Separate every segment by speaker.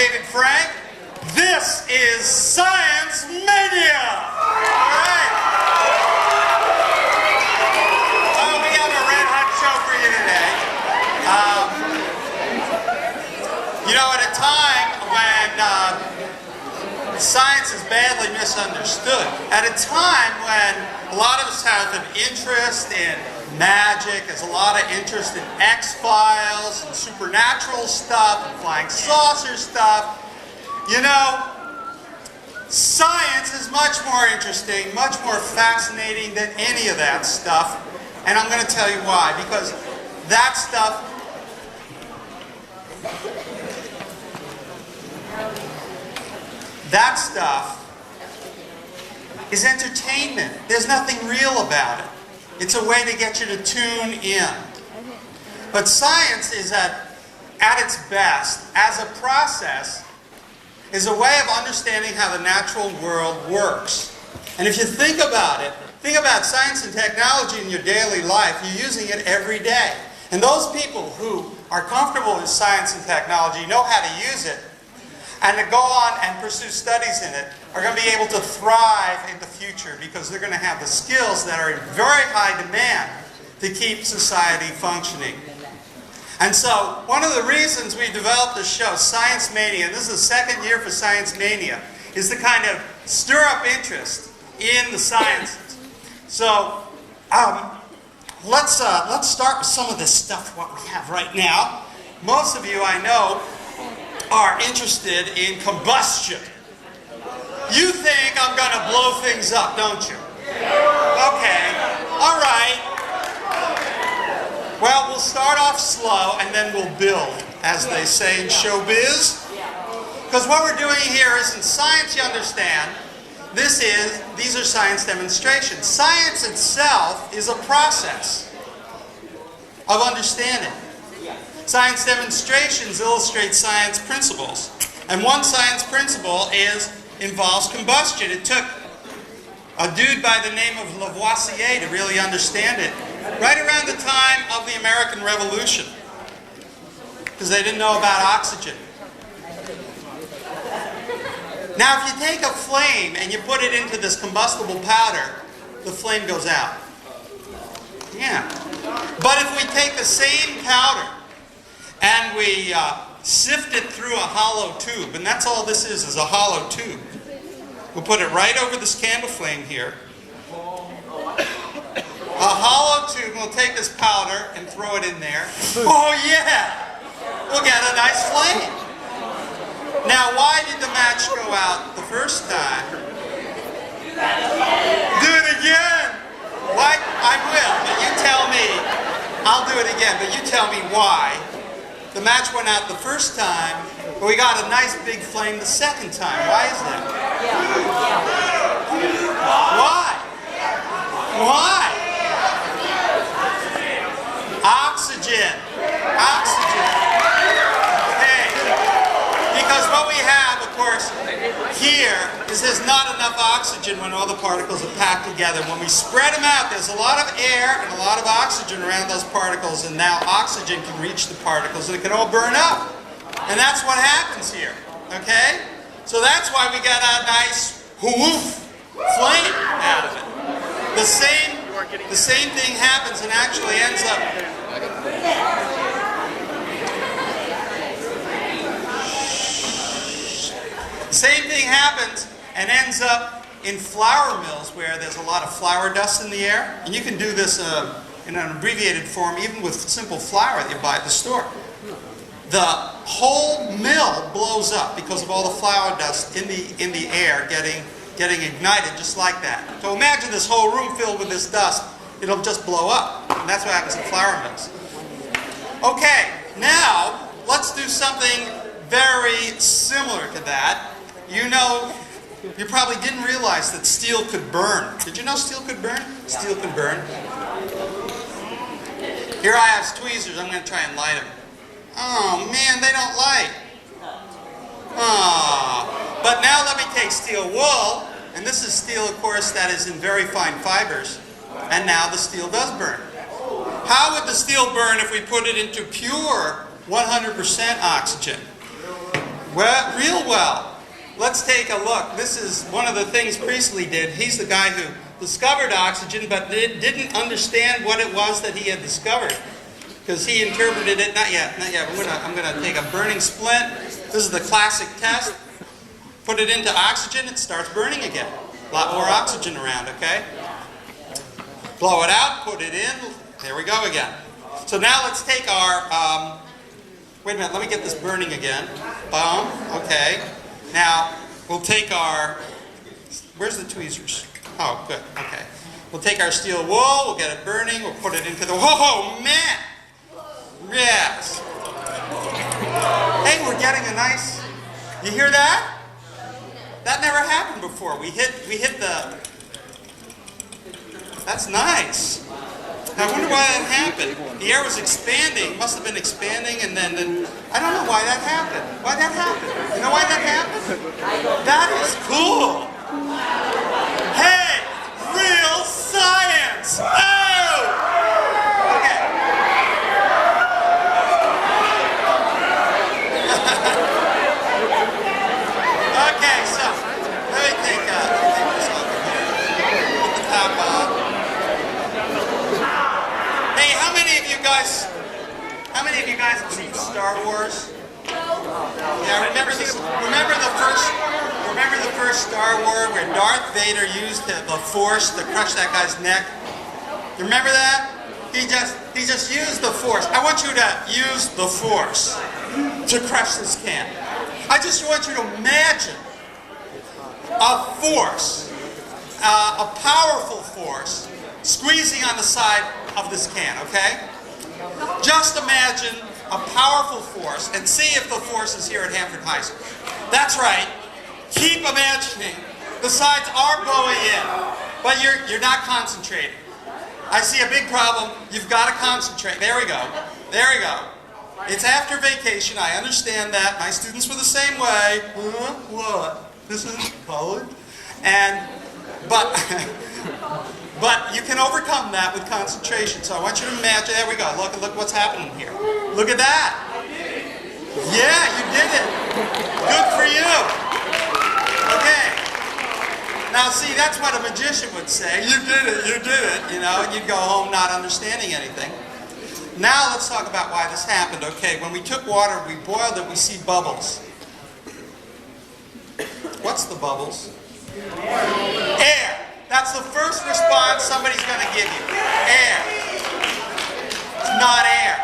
Speaker 1: Frank. This is Science Mania! Alright. Oh, we have a red hot show for you today. At a time when science is badly misunderstood, at a time when a lot of us have an interest in magic, there's a lot of interest in X-Files and supernatural stuff and flying saucer stuff. Science is much more interesting, much more fascinating than any of that stuff. And I'm going to tell you why. Because that stuff is entertainment. There's nothing real about it. It's a way to get you to tune in. But science is at its best, as a process, is a way of understanding how the natural world works. And if you think about science and technology in your daily life, you're using it every day. And those people who are comfortable with science and technology, know how to use it, and to go on and pursue studies in it, are going to be able to thrive in the future because they're going to have the skills that are in very high demand to keep society functioning. And so, one of the reasons we developed this show, Science Mania, and this is the second year for Science Mania, is to kind of stir up interest in the sciences. So, let's start with some of this stuff, what we have right now. Most of you, I know, are interested in combustion. You think I'm going to blow things up, don't you? Okay, all right. Well, we'll start off slow and then we'll build, as they say in showbiz. Because what we're doing here isn't science, you understand. These are science demonstrations. Science itself is a process of understanding. Science demonstrations illustrate science principles. And one science principle involves combustion. It took a dude by the name of Lavoisier to really understand it, right around the time of the American Revolution, because they didn't know about oxygen. Now, if you take a flame and you put it into this combustible powder, the flame goes out. Yeah. But if we take the same powder and we sift it through a hollow tube, and that's all this is a hollow tube. We'll put it right over this candle flame here. A hollow tube, we'll take this powder and throw it in there. Oh yeah! We'll get a nice flame. Now, why did the match go out the first time? Do it again! Why? I will, but you tell me. I'll do it again, but you tell me why. The match went out the first time, but we got a nice big flame the second time. Why is that? Why? Why? Oxygen. Oxygen. Okay. Because what we have, of course, here is there's not enough oxygen when all the particles are packed together. When we spread them out, there's a lot of air and a lot of oxygen around those particles, and now oxygen can reach the particles and it can all burn up. And that's what happens here. Okay? So that's why we got a nice whoof flame out of it. The same thing happens and actually ends up ends up in flour mills where there's a lot of flour dust in the air. And you can do this in an abbreviated form even with simple flour that you buy at the store. The whole mill blows up because of all the flour dust in the air getting ignited just like that. So imagine this whole room filled with this dust. It'll just blow up. And that's what happens in flour mills. Okay, now let's do something very similar to that. You probably didn't realize that steel could burn. Did you know steel could burn? Steel could burn. Here I have tweezers. I'm going to try and light them. Oh man, they don't light. Oh. But now let me take steel wool, and this is steel, of course, that is in very fine fibers, and now the steel does burn. How would the steel burn if we put it into pure 100% oxygen? Well, real well. Let's take a look. This is one of the things Priestley did. He's the guy who discovered oxygen, but didn't understand what it was that he had discovered. Because he interpreted it, not yet. I'm going to take a burning splint. This is the classic test. Put it into oxygen, it starts burning again. A lot more oxygen around, okay? Blow it out, put it in. There we go again. So now let's take our, wait a minute, let me get this burning again. Boom, okay. Now, we'll take our, where's the tweezers? Oh, good, okay. We'll take our steel wool, we'll get it burning, we'll put it into the, whoa, man! Yes. Hey, we're getting a nice, you hear that? That never happened before. We hit the, that's nice. I wonder why that happened. The air was expanding, must have been expanding, and then I don't know why that happened. Why that happened? You know why that happened? That is cool. Hey, real science. Oh! Okay. Okay, so let me take this off of here. Put the top on. Hey, how many of you guys have seen Star Wars? Yeah, remember the first Star Wars where Darth Vader used the Force to crush that guy's neck? You remember that? He just used the Force. I want you to use the Force to crush this can. I just want you to imagine a force, a powerful force, squeezing on the side of this can, okay? Just imagine a powerful force and see if the force is here at Hanford High School. That's right. Keep imagining. The sides are blowing in, but you're not concentrating. I see a big problem. You've got to concentrate. There we go. There we go. It's after vacation. I understand that. My students were the same way. What? This is college? But you can overcome that with concentration. So I want you to imagine, there we go, look what's happening here. Look at that. Yeah, you did it. Good for you. Okay. Now see, that's what a magician would say. You did it, you know, and you'd go home not understanding anything. Now let's talk about why this happened. Okay, when we took water, we boiled it, we see bubbles. What's the bubbles? Air. That's the first response somebody's going to give you. Air. It's not air.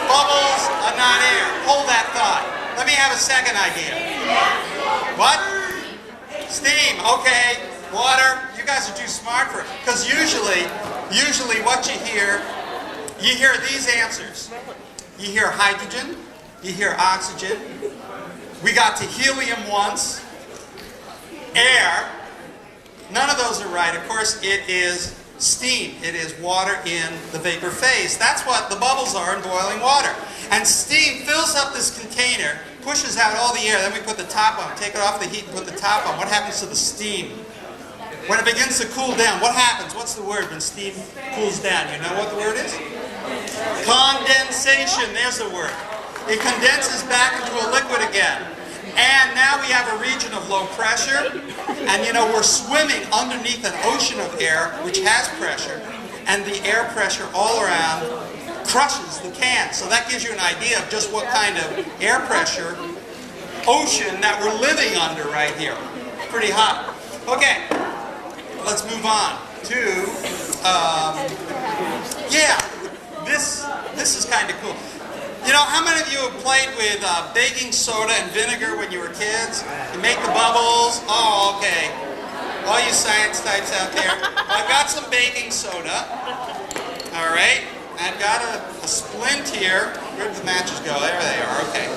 Speaker 1: Bubbles are not air. Hold that thought. Let me have a second idea. What? Steam. Okay. Water. You guys are too smart for it. Because usually what you hear these answers. You hear hydrogen. You hear oxygen. We got to helium once. Air. None of those are right. Of course, it is steam. It is water in the vapor phase. That's what the bubbles are in boiling water. And steam fills up this container, pushes out all the air, then we put the top on, take it off the heat and put the top on. What happens to the steam? When it begins to cool down, what happens? What's the word when steam cools down? You know what the word is? Condensation. There's the word. It condenses back into a liquid again. And now we have a region of low pressure, and you know, we're swimming underneath an ocean of air which has pressure, and the air pressure all around crushes the can. So that gives you an idea of just what kind of air pressure ocean that we're living under right here. Pretty hot. Okay, let's move on to, this is kind of cool. You know, how many of you have played with baking soda and vinegar when you were kids? You make the bubbles. Oh, okay. All you science types out there. I've got some baking soda. All right. I've got a splint here. Where did the matches go? There they are. Okay.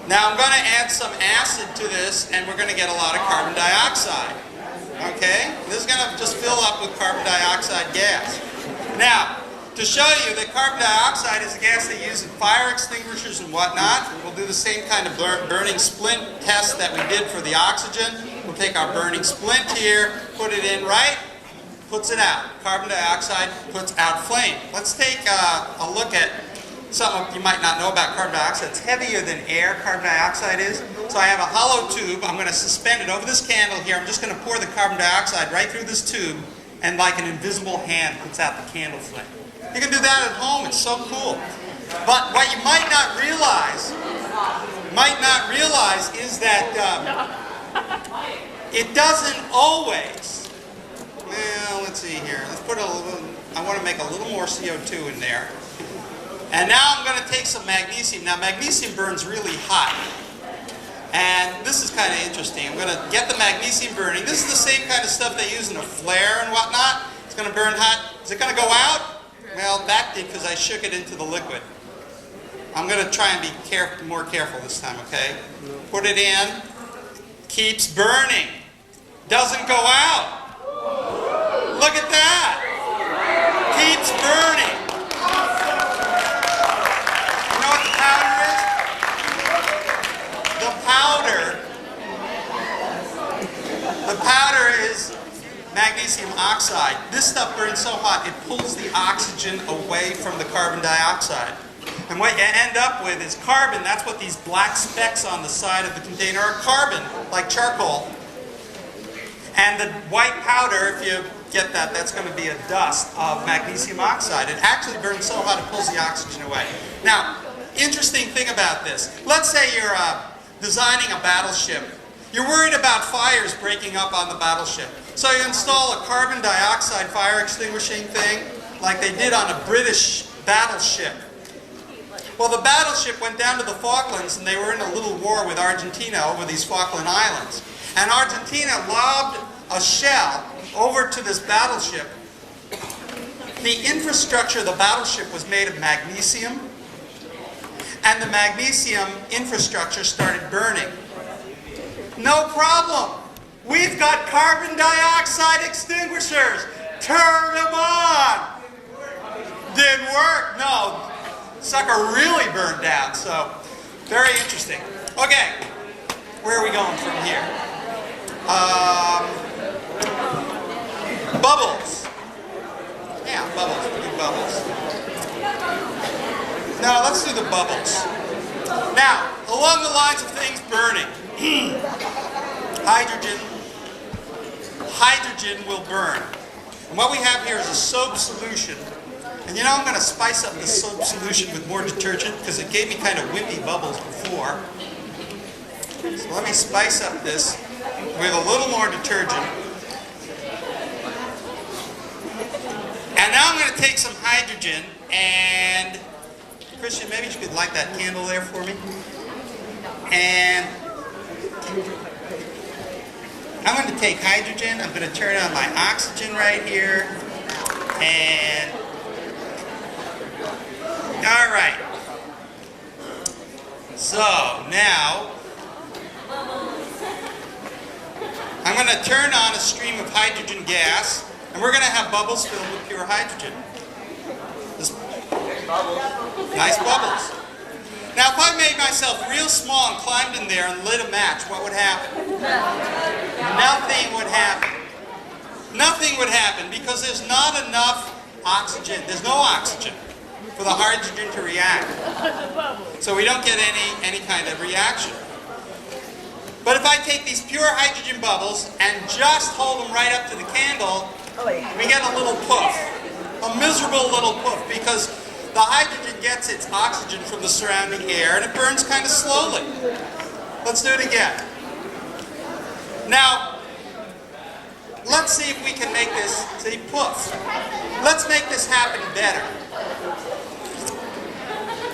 Speaker 1: Now I'm going to add some acid to this, and we're going to get a lot of carbon dioxide. Okay? This is going to just fill up with carbon dioxide gas. Now, to show you that carbon dioxide is a gas they use in fire extinguishers and whatnot, we'll do the same kind of burning splint test that we did for the oxygen. We'll take our burning splint here, put it in right, puts it out. Carbon dioxide puts out flame. Let's take a look at something you might not know about carbon dioxide. It's heavier than air, carbon dioxide is. So I have a hollow tube. I'm going to suspend it over this candle here. I'm just going to pour the carbon dioxide right through this tube, and like an invisible hand puts out the candle flame. You can do that at home. It's so cool. But what you might not realize is that it doesn't always. Well, let's see here. Let's put a little. I want to make a little more CO2 in there. And now I'm going to take some magnesium. Now magnesium burns really hot. And this is kind of interesting. I'm going to get the magnesium burning. This is the same kind of stuff they use in a flare and whatnot. It's going to burn hot. Is it going to go out? Well, that did because I shook it into the liquid. I'm going to try and be more careful this time, okay? Put it in. Keeps burning. Doesn't go out. Look at that. Keeps burning. You know what the powder is? The powder is magnesium oxide. This stuff burns so hot it pulls the oxygen away from the carbon dioxide. And what you end up with is carbon. That's what these black specks on the side of the container are. Carbon, like charcoal. And the white powder, if you get that, that's going to be a dust of magnesium oxide. It actually burns so hot it pulls the oxygen away. Now, interesting thing about this. Let's say you're designing a battleship. You're worried about fires breaking up on the battleship. So you install a carbon dioxide fire extinguishing thing like they did on a British battleship. Well, the battleship went down to the Falklands and they were in a little war with Argentina over these Falkland Islands. And Argentina lobbed a shell over to this battleship. The infrastructure of the battleship was made of magnesium, and the magnesium infrastructure started burning. No problem. We've got carbon dioxide extinguishers. Turn them on. Didn't work. No. Sucker really burned down. So, very interesting. Okay. Where are we going from here? Bubbles. Yeah, bubbles. We do bubbles. Now, let's do the bubbles. Now, along the lines of things burning, hydrogen will burn. And what we have here is a soap solution. And you know, I'm going to spice up this soap solution with more detergent because it gave me kind of wimpy bubbles before. So let me spice up this with a little more detergent. And now I'm going to take some hydrogen and, Christian, maybe you could light that candle there for me. And I'm going to take hydrogen, I'm going to turn on my oxygen right here. And, all right. So, now, I'm going to turn on a stream of hydrogen gas, and we're going to have bubbles filled with pure hydrogen. Nice bubbles. Now, if I made myself real small and climbed in there and lit a match, what would happen? Nothing would happen. Nothing would happen because there's not enough oxygen. There's no oxygen for the hydrogen to react. So we don't get any kind of reaction. But if I take these pure hydrogen bubbles and just hold them right up to the candle, we get a little poof. A miserable little poof because the hydrogen gets its oxygen from the surrounding air and it burns kind of slowly. Let's do it again. Now, let's see if we can make this, see, poof. Let's make this happen better.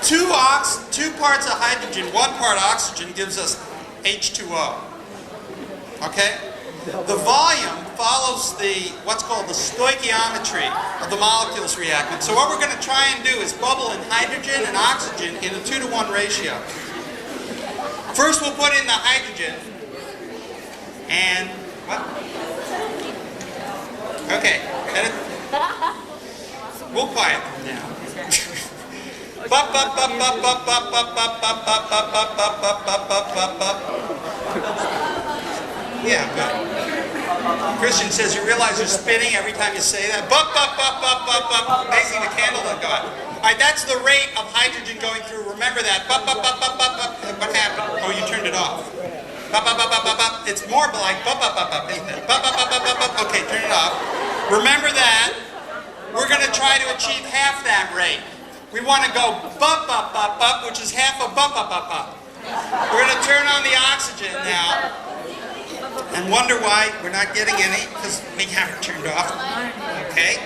Speaker 1: Two parts of hydrogen, 1 part oxygen gives us H2O. Okay? The volume follows what's called the stoichiometry of the molecules reactant. So what we're going to try and do is bubble in hydrogen and oxygen in a 2-to-1 ratio. First we'll put in the hydrogen and what? Okay. We'll quiet them now. Yeah, good. Christian says, you realize you're spitting every time you say that? Bup, bup, bup, bup, bup, bup. Amazing the candle doesn't go out. All right, that's the rate of hydrogen going through. Remember that. Bup, bup, bup, bup, bup, bup. What happened? Oh, you turned it off. Bup, bup, bup, bup, bup, bup. It's more like bup, bup, bup, bup, isn't it? Bup, bup, bup, bup, bup, bup. Okay, turn it off. Remember that. We're going to try to achieve half that rate. We want to go bup, bup, bup, bup, which is half of bup, bup, bup, bup. We're going to turn on the oxygen now and wonder why we're not getting any because we have it turned off. Okay?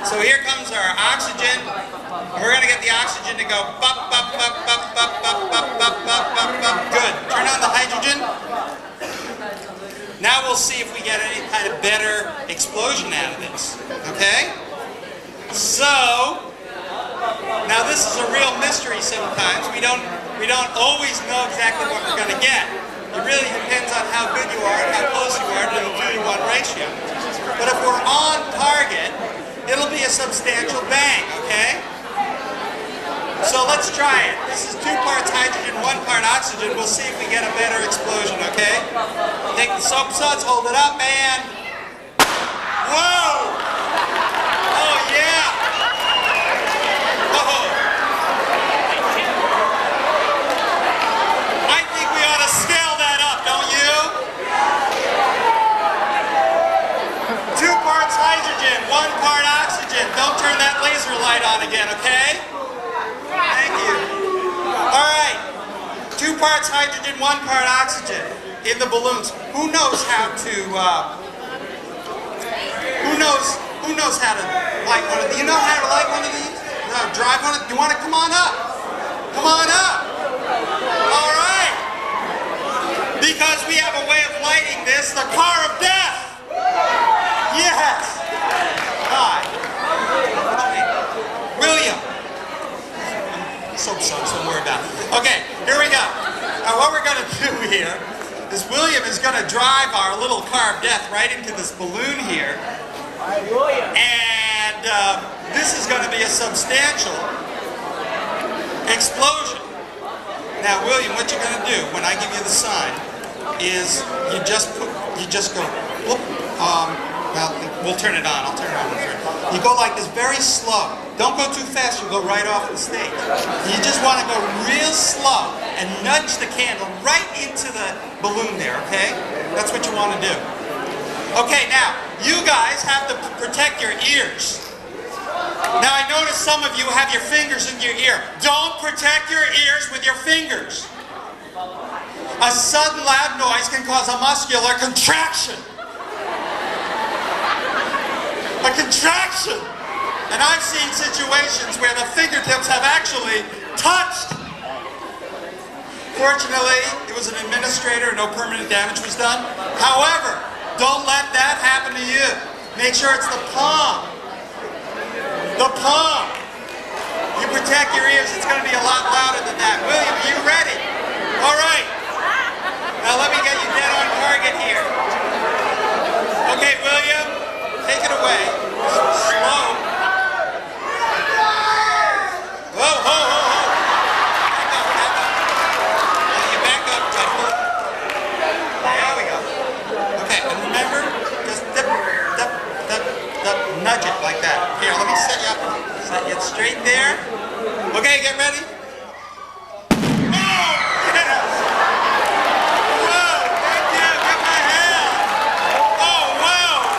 Speaker 1: So here comes our oxygen. We're going to get the oxygen to go bup, bup, bup, bup, bup, bup, bup, bup, bup, bup, bup. Good. Turn on the hydrogen. Now we'll see if we get any kind of better explosion out of this. Okay? So, now this is a real mystery sometimes. We don't always know exactly what we're going to get. It really depends on how good you are and how close you are to the 2-to-1 ratio. But if we're on target, it'll be a substantial bang, okay? So let's try it. This is 2 parts hydrogen, 1 part oxygen. We'll see if we get a better explosion, okay? Take the soap suds, hold it up, and... Whoa! Oh, yeah! Whoa! I think we ought to scale that up, don't you? 2 parts hydrogen, 1 part oxygen. Don't turn that laser light on again, okay? Thank you. All right. 2 parts hydrogen, 1 part oxygen in the balloons. Who knows how to? Who knows how to light one of these? You know how to light one of these? Drive one of? You want to come on up? Come on up. All right. Because we have a way of lighting this, the car of death. Yes. Hi. What's your name? William. Soap suds, don't worry about it. Okay, here we go. Now what we're going to do here is William is going to drive our little car of death right into this balloon here. And this is going to be a substantial explosion. Now William, what you're going to do when I give you the sign is you just go, whoop, well, we'll turn it on. I'll turn it on. You go like this, very slow. Don't go too fast. You'll go right off the stage. You just want to go real slow and nudge the candle right into the balloon there, okay? That's what you want to do. Okay, now, you guys have to protect your ears. Now, I notice some of you have your fingers in your ear. Don't protect your ears with your fingers. A sudden loud noise can cause a muscular contraction. A contraction. And I've seen situations where the fingertips have actually touched. Fortunately, it was an administrator, no permanent damage was done. However, don't let that happen to you. Make sure it's the palm. The palm. You protect your ears, it's going to be a lot louder than that. William, are you ready? All right. Now let me get you dead on target here. Okay, William, take it away. Slow. Whoa, whoa, whoa, whoa. Back up. You back up, Tuffle. There we go. Okay, and remember, just dip, dip, dip, dip, nudge it like that. Here, let me set you up. Set you straight there. Okay, get ready. Oh, yes! Whoa, thank you, give my hand. Oh, wow.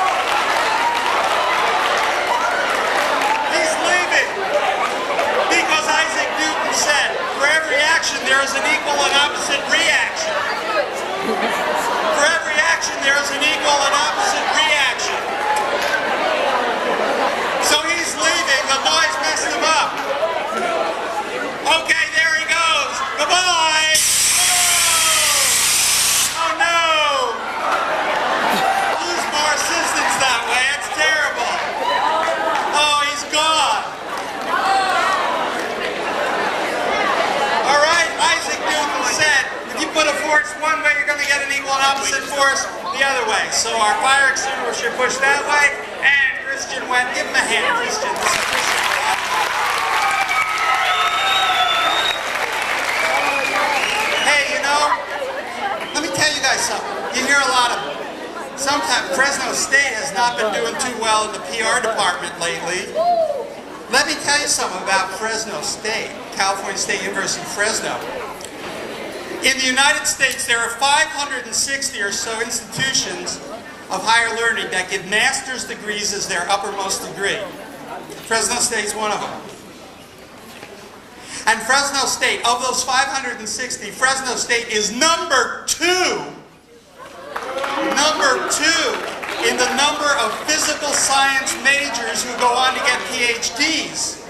Speaker 1: He's leaving. Because Isaac Newton said, for every action there is an equal and opposite reaction. For every action there is an equal and opposite reaction. So he's leaving, the noise messed him up. Okay, there he goes. Goodbye. Oh no. Lose more assistance that way, it's terrible. Oh, he's gone. Isaac Newton said, if you put a force one way, you're going to get an equal and opposite force the other way. So our fire extinguisher pushed that way, and Christian went. Give him a hand, Christian. This is Christian. Hey, you know, let me tell you guys something. You hear a lot of sometimes Fresno State has not been doing too well in the PR department lately. Let me tell you something about Fresno State, California State University, Fresno. In the United States, there are 560 or so institutions of higher learning that give master's degrees as their uppermost degree. Fresno State's one of them. And Fresno State, of those 560, Fresno State is number 2 in the number of physical science majors who go on to get PhDs.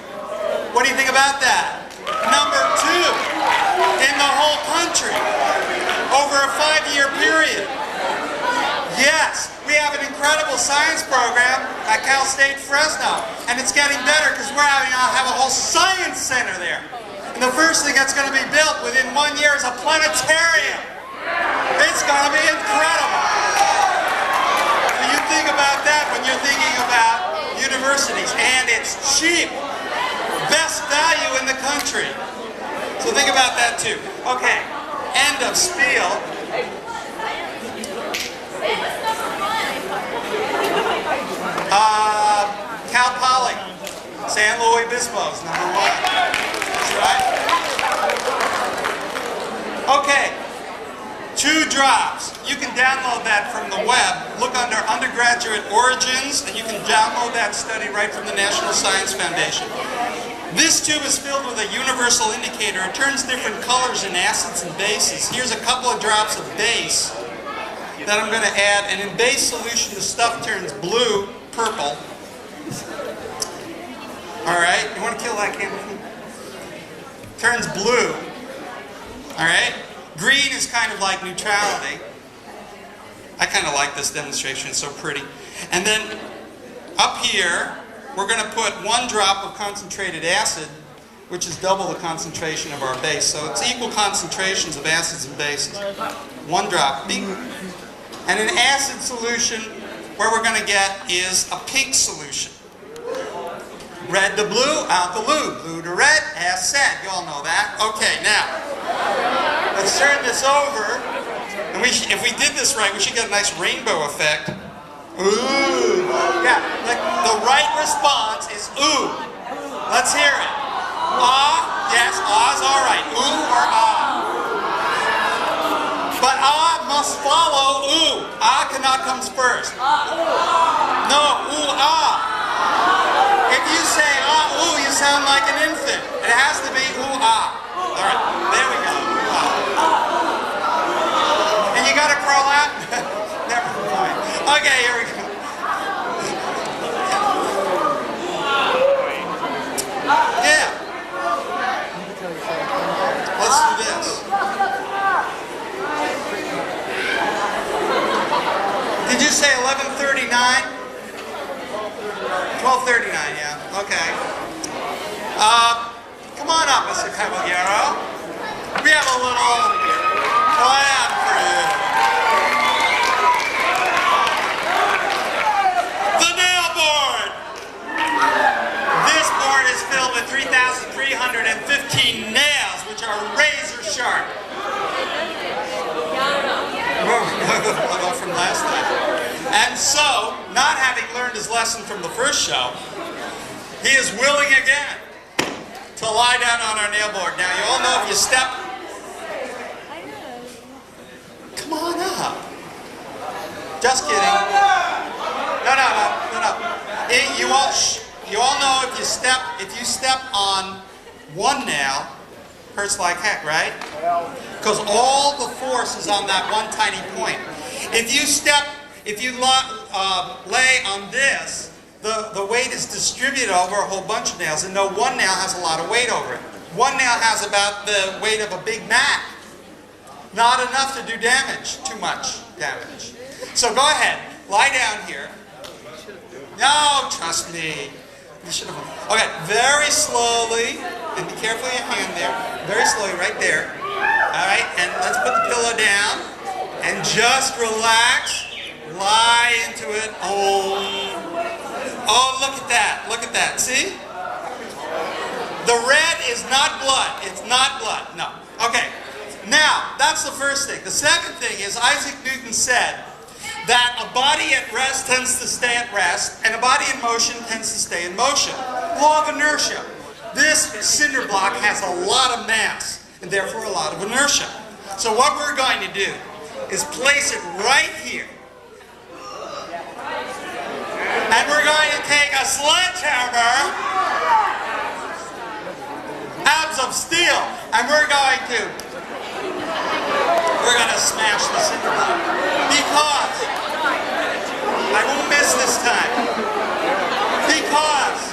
Speaker 1: What do you think about that? Number 2 in the whole country over a 5-year period. Yes, we have an incredible science program at Cal State Fresno, and it's getting better because we're having to have a whole science center there. And the first thing that's going to be built within 1 year is a planetarium. It's going to be incredible. So you think about that when you're thinking about universities, and it's cheap. Best value in the country. So think about that too. Okay, end of spiel. Cal Poly, San Luis Obispo's number 1. That's right. Okay, 2 drops. You can download that from the web. Look under Undergraduate Origins, and you can download that study right from the National Science Foundation. This tube is filled with a universal indicator. It turns different colors in acids and bases. Here's a couple of drops of base that I'm going to add, and in base solution the stuff turns blue, purple. Alright, you want to kill that camera? Turns blue. Alright, green is kind of like neutrality. I kind of like this demonstration, it's so pretty. And then up here, we're going to put 1 drop of concentrated acid, which is double the concentration of our base. So it's equal concentrations of acids and bases. 1 drop. And an acid solution, where we're going to get is a pink solution. Red to blue, alkalu. Blue to red, as said. You all know that. Okay, now, let's turn this over. And if we did this right, we should get a nice rainbow effect. Ooh. Yeah, like the right response is ooh. Let's hear it. Ah, yes, ah's all right. Ooh or ah. But ah must follow ooh. Ah cannot come first. No, ooh, ah. If you say ah, ooh, you sound like an infant. It has to be ooh, ah. All right, there we go. Ah. And you got to crawl out? Never mind. Okay, here we go. Yeah. Let's do this. Did you say 11:39? 12:39, yeah. Okay. Come on up, Mr. Caballero. We have a little plan for you. The nail board! This board is filled with 3,315 nails, which are razor sharp. From last night. And so, not having learned his lesson from the first show, he is willing again to lie down on our nail board. Now, you all know if you step... Come on up. Just kidding. No. You all know if you step on one nail, hurts like heck, right? Because all the force is on that one tiny point. If you lay on this, the weight is distributed over a whole bunch of nails, and no one nail has a lot of weight over it. One nail has about the weight of a Big Mac. Not enough to do damage, too much damage. So go ahead, lie down here. No, trust me. You should have. Okay, very slowly, and be careful of your hand there. Very slowly, right there. All right, and let's put the pillow down, and just relax. Lie into it. Oh, look at that. Look at that. See? The red is not blood. It's not blood. No. Okay. Now, that's the first thing. The second thing is Isaac Newton said that a body at rest tends to stay at rest, and a body in motion tends to stay in motion. Law of inertia. This cinder block has a lot of mass, and therefore a lot of inertia. So what we're going to do is place it right here. And we're going to take a sledgehammer, abs of steel, and we're going to smash the cinder block. Because, I won't miss this time, because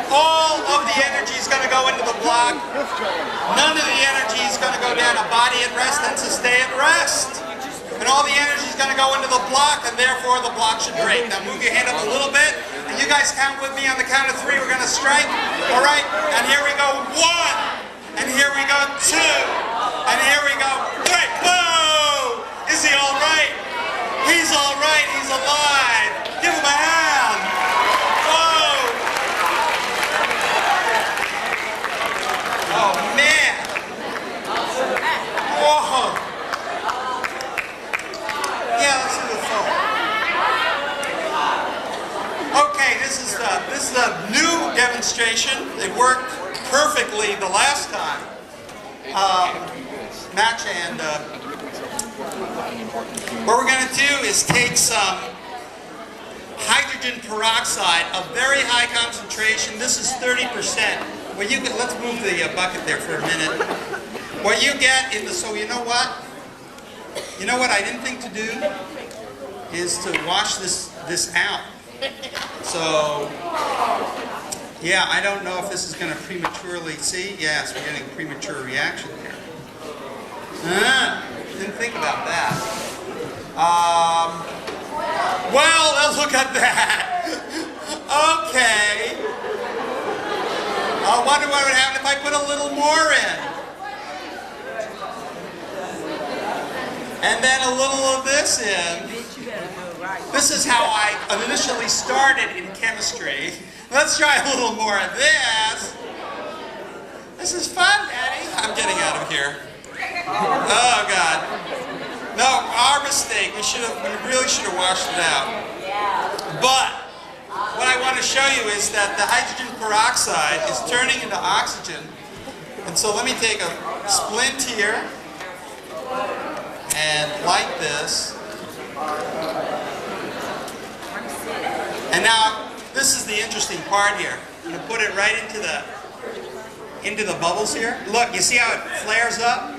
Speaker 1: all of the energy is going to go into the block. None of the energy is going to go down. A body at rest tends to stay at rest. And all the energy is going to go into the block, and therefore the block should break. Now move your hand up a little bit, and you guys count with me on the count of 3. We're going to strike. All right? And here we go. 1. And here we go. 2. And here we go. 3. Whoa! Is he all right? He's all right. He's alive. Give him a hand. Whoa! Oh, man. Whoa. Yeah, let's do the phone. Okay, this is a new demonstration. It worked perfectly the last time. Match, and what we're going to do is take some hydrogen peroxide of very high concentration. This is 30%. Well, you can, let's move the bucket there for a minute. What you get in the, so you know what? You know what I didn't think to do is to wash this out. So, yeah, I don't know if this is going to prematurely, see? Yes, we're getting a premature reaction here. Didn't think about that. Well, look at that. Okay. I wonder what would happen if I put a little more in. And then a little of this in. This is how I initially started in chemistry. Let's try a little more of this. This is fun, Daddy. I'm getting out of here. Oh, God. No, our mistake. We really should have washed it out. But what I want to show you is that the hydrogen peroxide is turning into oxygen. And so let me take a splint here and light this. And now, this is the interesting part here. I'm going to put it right into the bubbles here. Look, you see how it flares up?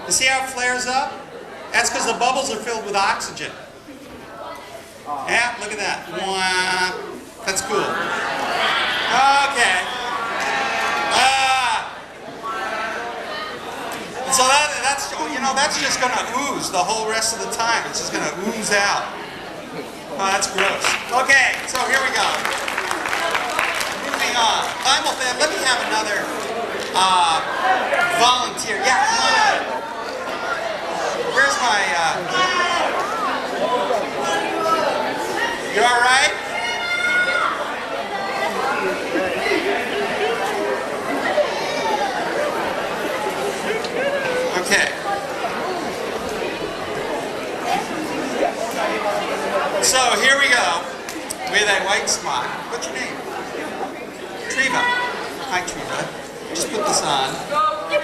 Speaker 1: You see how it flares up? That's because the bubbles are filled with oxygen. Yeah, look at that. That's cool. Okay. So that's, you know, that's just going to ooze the whole rest of the time. It's just going to ooze out. Oh, that's gross. Okay, so here we go. Moving on. Let me have another volunteer. Yeah, come on. Where's my... You all right? Okay. So here we go with a white spot. What's your name? Treva. Hi, Treva. Just put this on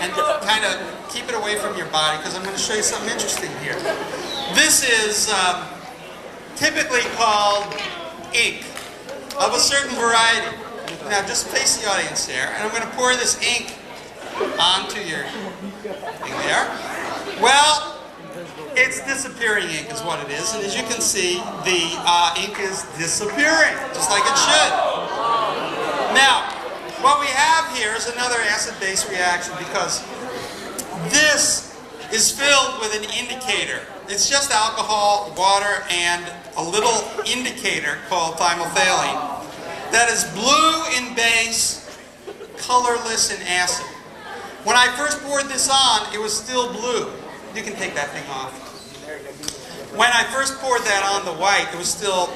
Speaker 1: and kind of keep it away from your body because I'm going to show you something interesting here. This is typically called ink of a certain variety. Now just face the audience there, and I'm going to pour this ink onto your thing there. Well, it's disappearing ink is what it is, and as you can see, the ink is disappearing, just like it should. Now, what we have here is another acid-base reaction because this is filled with an indicator. It's just alcohol, water, and a little indicator called thymolphthalene that is blue in base, colorless in acid. When I first poured this on, it was still blue. You can take that thing off. When I first poured that on the white, it was still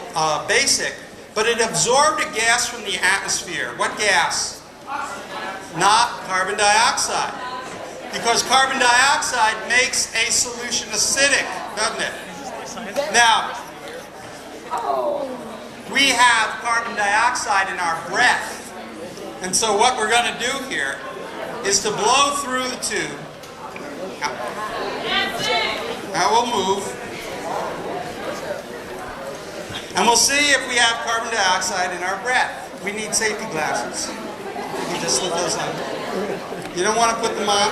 Speaker 1: basic, but it absorbed a gas from the atmosphere. What gas? Not carbon dioxide. Because carbon dioxide makes a solution acidic, doesn't it? Now, we have carbon dioxide in our breath. And so what we're going to do here is to blow through the tube. Now we'll move. And we'll see if we have carbon dioxide in our breath. We need safety glasses. You just slip those on. You don't want to put them on?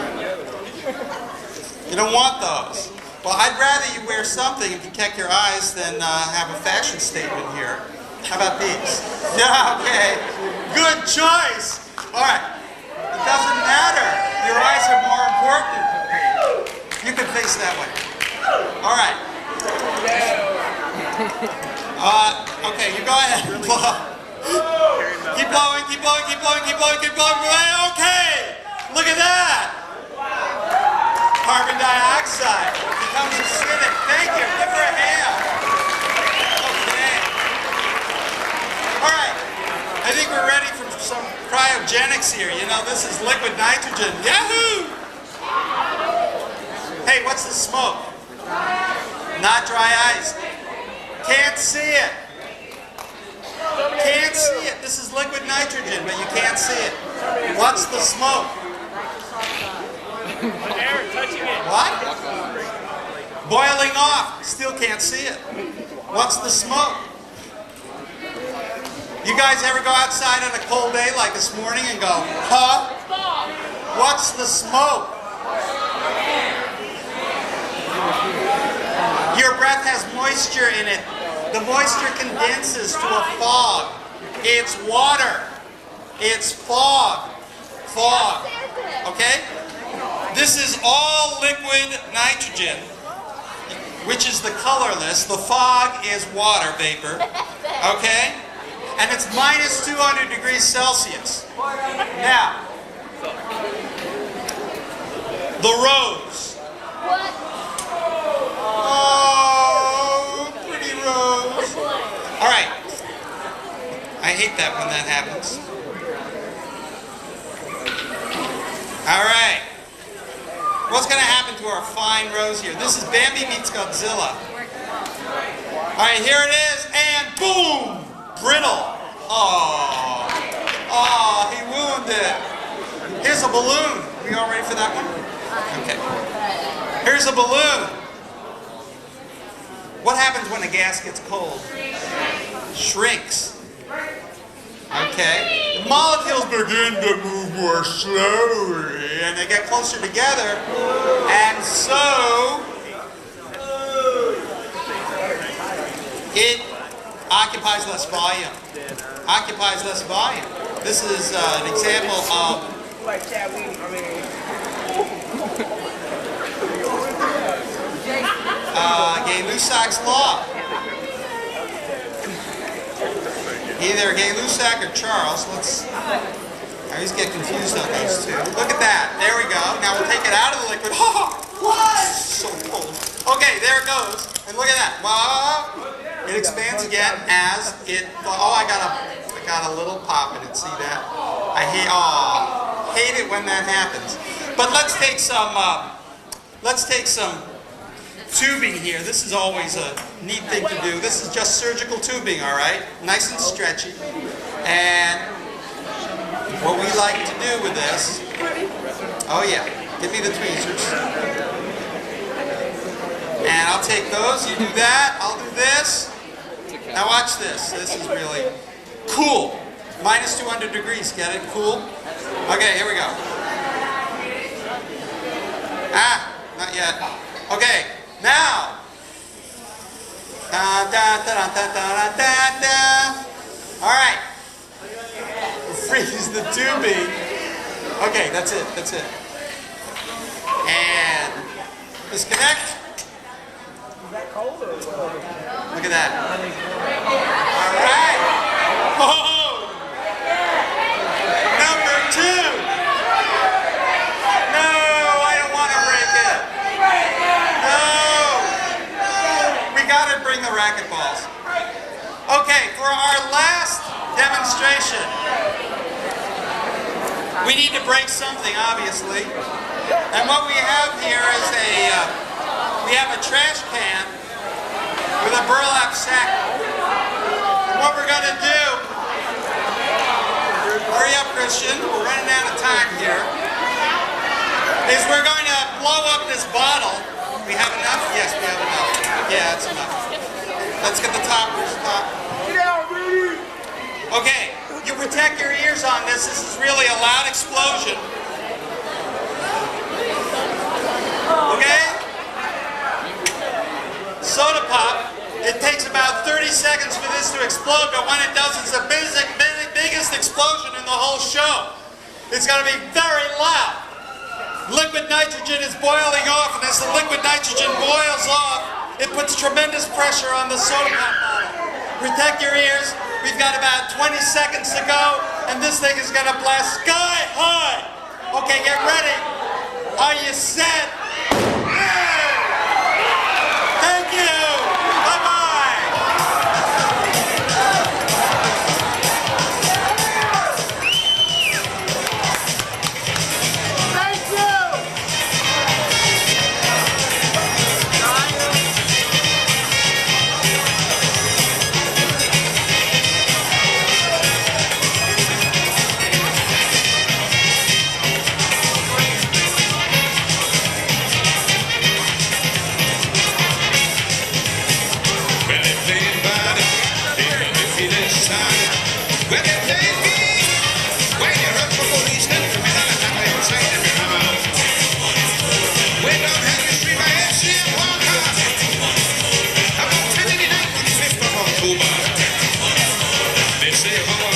Speaker 1: You don't want those. Well, I'd rather you wear something and protect your eyes than have a fashion statement here. How about these? Yeah, okay. Good choice. All right. It doesn't matter. Your eyes are more important. You can face that way. All right. Okay, you go ahead and blow. Keep blowing, keep blowing, keep blowing, keep blowing, keep blowing. Okay. Look at that. Carbon dioxide becomes acidic. Thank you. Give her a hand. Okay. All right. I think we're ready for some cryogenics here. You know, this is liquid nitrogen. Yahoo! Hey, what's the smoke? Not dry ice. Can't see it. Can't see it. This is liquid nitrogen, but you can't see it. What's the smoke?
Speaker 2: Air touching it.
Speaker 1: What? Boiling off. Still can't see it. What's the smoke? You guys ever go outside on a cold day like this morning and go, huh? What's the smoke? Your breath has moisture in it. The moisture condenses to a fog. It's water. It's fog. Fog. Okay? This is all liquid nitrogen, which is the colorless. The fog is water vapor. Okay? And it's minus 200 degrees Celsius. Now, the rose.
Speaker 3: What?
Speaker 1: Oh, pretty rose. All right. I hate that when that happens. All right. What's going to happen to our fine rose here? This is Bambi meets Godzilla. All right, here it is, and boom! Brittle. Oh. Oh, he ruined it. Here's a balloon. We all ready for that one? Okay. Here's a balloon. What happens when a gas gets cold? Shrinks. Okay. The molecules begin to move more slowly, and they get closer together, and so it occupies less volume. Occupies less volume. This is an example of Gay-Lussac's law. Either Gay-Lussac or Charles. I always get confused on those two. Look at that. There we go. Now we'll take it out of the liquid. Oh, what? So cold. Okay, there it goes. And look at that. Wow. It expands again as it. Oh, I got a little pop in it. See that? I hate it when that happens. But let's take some tubing here. This is always a neat thing to do. This is just surgical tubing, all right? Nice and stretchy. And what we like to do with this, oh yeah, give me the tweezers. And I'll take those, you do that, I'll do this. Now watch this. This is really cool. Minus 200 degrees, get it? Cool? Okay, here we go. Ah, not yet. Okay. Now, all right, we'll freeze the tubing. Okay, that's it, and disconnect. Look at that. All right. Oh, number 2. No, I don't want to break it. Gotta bring the racquetballs. Okay, for our last demonstration, we need to break something, obviously. And what we have here is we have a trash can with a burlap sack. What we're going to do, hurry up Christian, we're running out of time here, is we're going to blow up this bottle. We have enough? Yes, we have enough. Yeah, that's enough. Let's get the top. Where's the top? Okay, you protect your ears on this. This is really a loud explosion. Okay? Soda pop. It takes about 30 seconds for this to explode, but when it does, it's the biggest explosion in the whole show. It's going to be very loud. Liquid nitrogen is boiling off, and as the liquid nitrogen boils off, it puts tremendous pressure on the soda pop bottle. Protect your ears. We've got about 20 seconds to go, and this thing is going to blast sky high. Okay, get ready. Are you set?